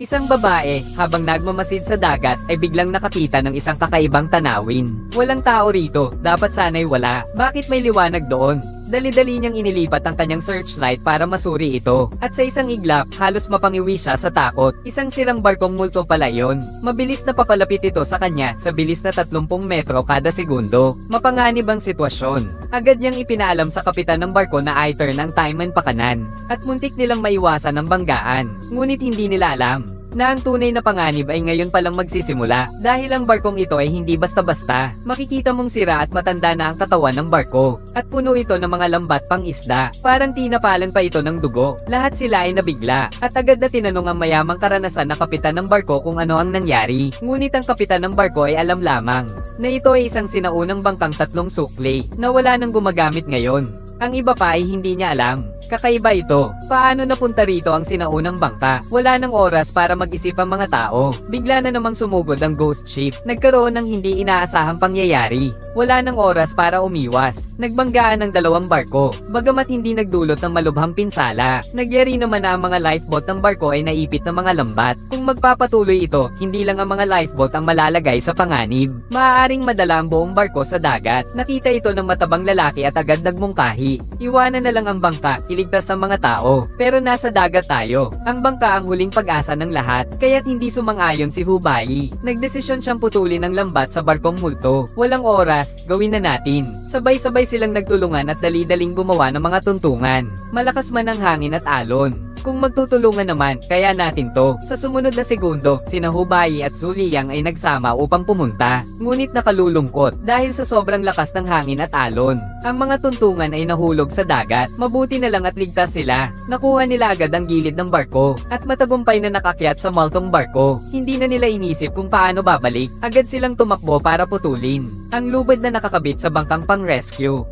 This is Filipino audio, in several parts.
Isang babae, habang nagmamasid sa dagat, ay biglang nakakita ng isang kakaibang tanawin. Walang tao rito, dapat sana'y wala. Bakit may liwanag doon? Dali-dali niyang inilipat ang kanyang searchlight para masuri ito. At sa isang iglap, halos mapangiwi siya sa takot. Isang sirang barkong multo pala yon. Mabilis na papalapit ito sa kanya sa bilis na 30 metro kada segundo. Mapanganib ang sitwasyon. Agad niyang ipinaalam sa kapitan ng barko na i-turn ang time and pakanan. At muntik nilang maiwasan ang banggaan. Ngunit hindi nila alam na ang tunay na panganib ay ngayon palang magsisimula dahil ang barkong ito ay hindi basta-basta. Makikita mong sira at matanda na ang katawan ng barko at puno ito ng mga lambat pang isda. Parang tinapalan pa ito ng dugo. Lahat sila ay nabigla at agad na tinanong ang mayamang karanasan na kapitan ng barko kung ano ang nangyari. Ngunit ang kapitan ng barko ay alam lamang na ito ay isang sinaunang bangkang 3 sukli na wala nang gumagamit ngayon. Ang iba pa ay hindi niya alam. Kakaiba ito. Paano napunta rito ang sinaunang bangka? Wala nang oras para mag-isip ang mga tao. Bigla na namang sumugod ang ghost ship. Nagkaroon ng hindi inaasahang pangyayari. Wala nang oras para umiwas. Nagbanggaan ng 2 barko. Bagamat hindi nagdulot ng malubhang pinsala, nagyari naman na ang mga lifeboat ng barko ay naipit ng mga lambat. Kung magpapatuloy ito, hindi lang ang mga lifeboat ang malalagay sa panganib. Maaaring madala ang buong barko sa dagat. Nakita ito ng matabang lalaki at agad nagmungkahi. Iwanan na lang ang bangka, iligtas ang mga tao. Pero nasa dagat tayo. Ang bangka ang huling pag-asa ng lahat, kaya't hindi sumang-ayon si Hubei. Nagdesisyon siyang putulin ang lambat sa barkong multo. Walang oras, gawin na natin. Sabay-sabay silang nagtulungan at dali-daling gumawa ng mga tuntungan. Malakas man ang hangin at alon. Kung magtutulungan naman, kaya natin to. Sa sumunod na segundo, sina Hubei at Zhu Liang ay nagsama upang pumunta. Ngunit nakalulungkot dahil sa sobrang lakas ng hangin at alon. Ang mga tuntungan ay nahulog sa dagat. Mabuti na lang at ligtas sila. Nakuha nila agad ang gilid ng barko at matagumpay na nakakyat sa multong barko. Hindi na nila inisip kung paano babalik. Agad silang tumakbo para putulin ang lubid na nakakabit sa bangkang pang-rescue.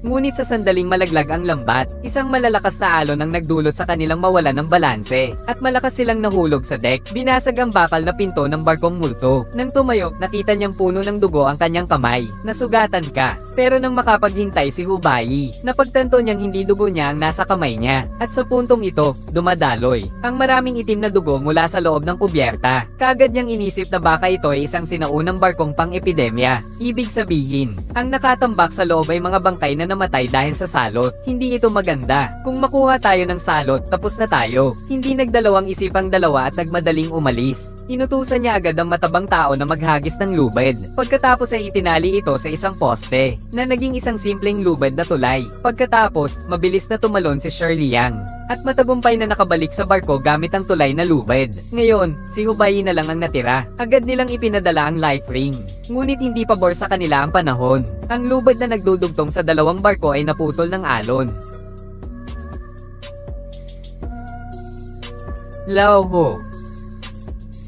Ngunit sa sandaling malaglag ang lambat, isang malalakas na alon ang nagdulot sa kanilang mawala ng balanse, at malakas silang nahulog sa deck. Binasag ang bakal na pinto ng barkong multo. Nang tumayo, nakita niyang puno ng dugo ang kanyang kamay. Nasugatan ka. Pero nang makapaghintay si Hubei, napagtanto niyang hindi dugo niya ang nasa kamay niya, at sa puntong ito, dumadaloy ang maraming itim na dugo mula sa loob ng kubyerta. Kaagad niyang inisip na baka ito ay isang sinaunang barkong pang-epidemya. Ibig sabihin, ang nakatambak sa loob ay mga bangkay na namatay dahil sa salot. Hindi ito maganda. Kung makuha tayo ng salot, tapos na tayo. Hindi nagdalawang isip ang dalawa at nagmadaling umalis. Inutusan niya agad ang matabang tao na maghagis ng lubid. Pagkatapos ay itinali ito sa isang poste, na naging isang simpleng lubid na tulay. Pagkatapos, mabilis na tumalon si Shirley Yang, at matagumpay na nakabalik sa barko gamit ang tulay na lubid. Ngayon, si Hubei na lang ang natira. Agad nilang ipinadala ang life ring. Ngunit hindi pabor sa kanila ang panahon. Ang lubid na nagdudugtong sa 2 barko ay naputol ng alon. Lauho.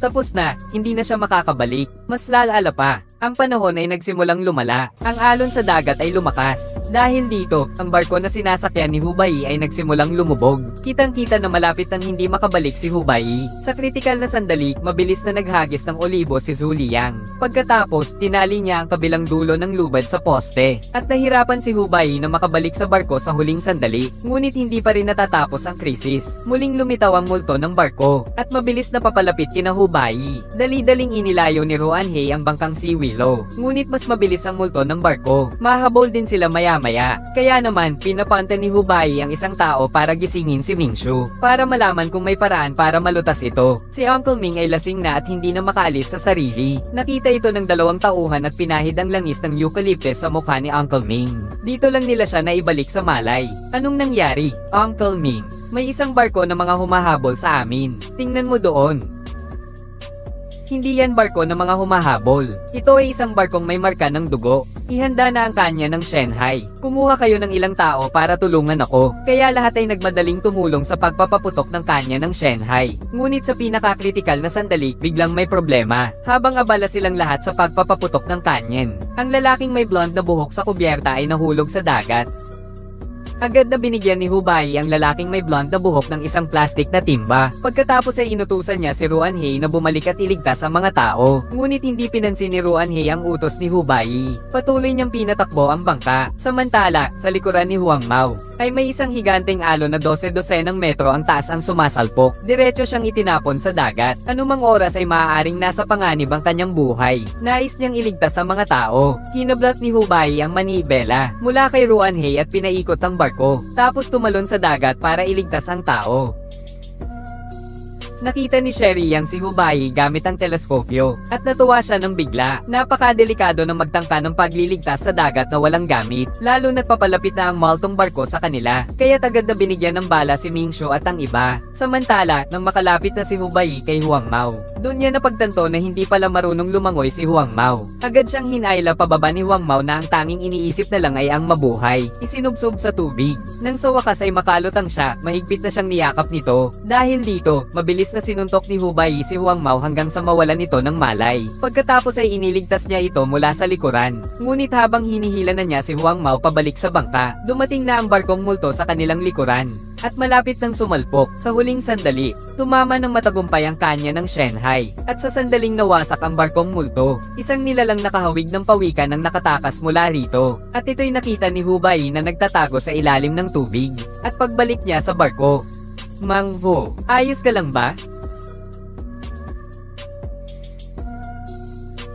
Tapos na, hindi na siya makakabalik. Mas lalala pa. Ang panahon ay nagsimulang lumala. Ang alon sa dagat ay lumakas. Dahil dito, ang barko na sinasakyan ni Hubei ay nagsimulang lumubog. Kitang-kita na malapit nang hindi makabalik si Hubei. Sa kritikal na sandali, mabilis na naghagis ng olibo si Zhu Liang. Pagkatapos, tinali niya ang kabilang dulo ng lubid sa poste. At nahirapan si Hubei na makabalik sa barko sa huling sandali. Ngunit hindi pa rin natatapos ang krisis. Muling lumitaw ang multo ng barko. At mabilis na papalapit kina Hubei. Dali-daling inilayo ni Ruanhei ang bangkang si Willow. Ngunit mas mabilis ang multo ng barko. Mahabol din sila maya-maya. Kaya naman, pinapanta ni Hubei ang isang tao para gisingin si Mingshu, para malaman kung may paraan para malutas ito. Si Uncle Ming ay lasing na at hindi na makaalis sa sarili. Nakita ito ng 2 tauhan at pinahid ang langis ng eucalyptus sa mukha ni Uncle Ming. Dito lang nila siya naibalik sa malay. Anong nangyari, Uncle Ming? May isang barko na mga humahabol sa amin. Tingnan mo doon. Hindi yan barko ng mga humahabol. Ito ay isang barkong may marka ng dugo. Ihanda na ang kanya ng Shanghai. Kumuha kayo ng ilang tao para tulungan ako. Kaya lahat ay nagmadaling tumulong sa pagpapaputok ng kanya ng Shanghai. Ngunit sa pinakakritikal na sandali, biglang may problema. Habang abala silang lahat sa pagpapaputok ng kanyen, ang lalaking may blonde na buhok sa kubyerta ay nahulog sa dagat. Agad na binigyan ni Hubei ang lalaking may blonde na buhok ng isang plastic na timba. Pagkatapos ay inutusan niya si Ruanhei na bumalik at iligtas ang mga tao. Ngunit hindi pinansin ni Ruanhei ang utos ni Hubei. Patuloy niyang pinatakbo ang bangka. Samantala, sa likuran ni Huang Mao, ay may isang higanteng alon na 12 ng metro ang taas ang sumasalpok. Diretso siyang itinapon sa dagat. Anumang oras ay maaaring nasa panganib ang kanyang buhay. Nais niyang iligtas ang mga tao. Hinablat ni Hubei ang manibela mula kay Ruanhei at pinaikot ang barko. Tapos tumalon sa dagat para iligtas ang tao. Nakita ni Sherry Yang si Hubei gamit ang teleskopyo, at natuwa siya ng bigla. Napakadelikado ng magtangka ng pagliligtas sa dagat na walang gamit, lalo na't papalapit na ang multong barko sa kanila, kaya agad na binigyan ng bala si Mingshu at ang iba. Samantala, nang makalapit na si Hubei kay Huang Mao, doon niya napagtanto na hindi pala marunong lumangoy si Huang Mao. Agad siyang hinayla pababa ni Huang Mao na ang tanging iniisip na lang ay ang mabuhay. Isinubsob sa tubig. Nang sa wakas ay makalutang siya, mahigpit na siyang niyakap nito. Dahil dito, mabilis na sinuntok ni Hubei si Huang Mao hanggang sa mawalan ito ng malay. Pagkatapos ay iniligtas niya ito mula sa likuran. Ngunit habang hinihila na niya si Huang Mao pabalik sa bangka, dumating na ang barkong multo sa kanilang likuran. At malapit nang sumalpok, sa huling sandali, tumama ng matagumpay ang kanya ng Shanghai. At sa sandaling nawasak ang barkong multo, isang nilalang nakahawig ng pawikan ang nakatakas mula rito. At ito'y nakita ni Hubei na nagtatago sa ilalim ng tubig. At pagbalik niya sa barko, Mang Vo, ayos ka lang ba?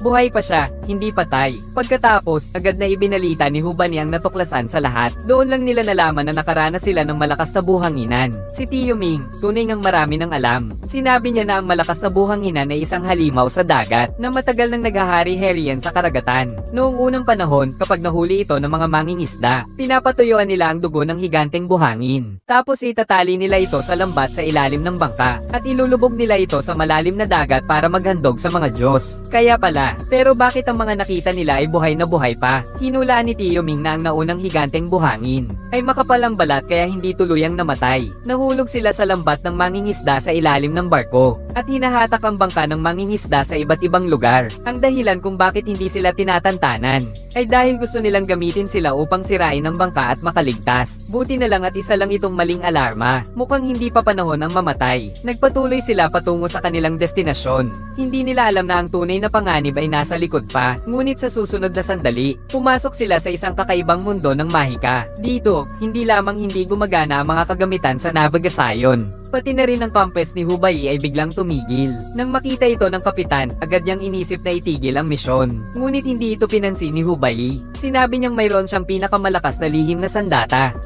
Buhay pa siya, hindi patay. Pagkatapos, agad na ibinalita ni Hubei ang natuklasan sa lahat. Doon lang nila nalaman na nakaranas sila ng malakas na buhanginan. Si Tio Ming, tunay ngang marami ng alam. Sinabi niya na ang malakas na buhanginan ay isang halimaw sa dagat na matagal nang naghahari-hari yan sa karagatan. Noong unang panahon, kapag nahuli ito ng mga mangingisda, pinapatuyuan nila ang dugo ng higanteng buhangin. Tapos itatali nila ito sa lambat sa ilalim ng bangka at ilulubog nila ito sa malalim na dagat para maghandog sa mga Diyos. Kaya pala, pero bakit ang mga nakita nila ay buhay na buhay pa? Hinulaan ni Tio Ming na ang naunang higanteng buhangin ay makapal ang balat kaya hindi tuluyang namatay. Nahulog sila sa lambat ng mangingisda sa ilalim ng barko at hinahatak ang bangka ng mangingisda sa iba't ibang lugar. Ang dahilan kung bakit hindi sila tinatantanan ay dahil gusto nilang gamitin sila upang sirain ang bangka at makaligtas. Buti na lang at isa lang itong maling alarma. Mukhang hindi pa panahon ang mamatay. Nagpatuloy sila patungo sa kanilang destinasyon. Hindi nila alam na ang tunay na panganib ay nasa likod pa. Ngunit sa susunod na sandali, pumasok sila sa isang kakaibang mundo ng mahika. Dito, hindi lamang hindi gumagana ang mga kagamitan sa navigasyon, pati na rin ang compass ni Hubei ay biglang tumigil. Nang makita ito ng kapitan, agad niyang inisip na itigil ang misyon. Ngunit hindi ito pinansin ni Hubei. Sinabi niyang mayroon siyang pinakamalakas na lihim na sandata.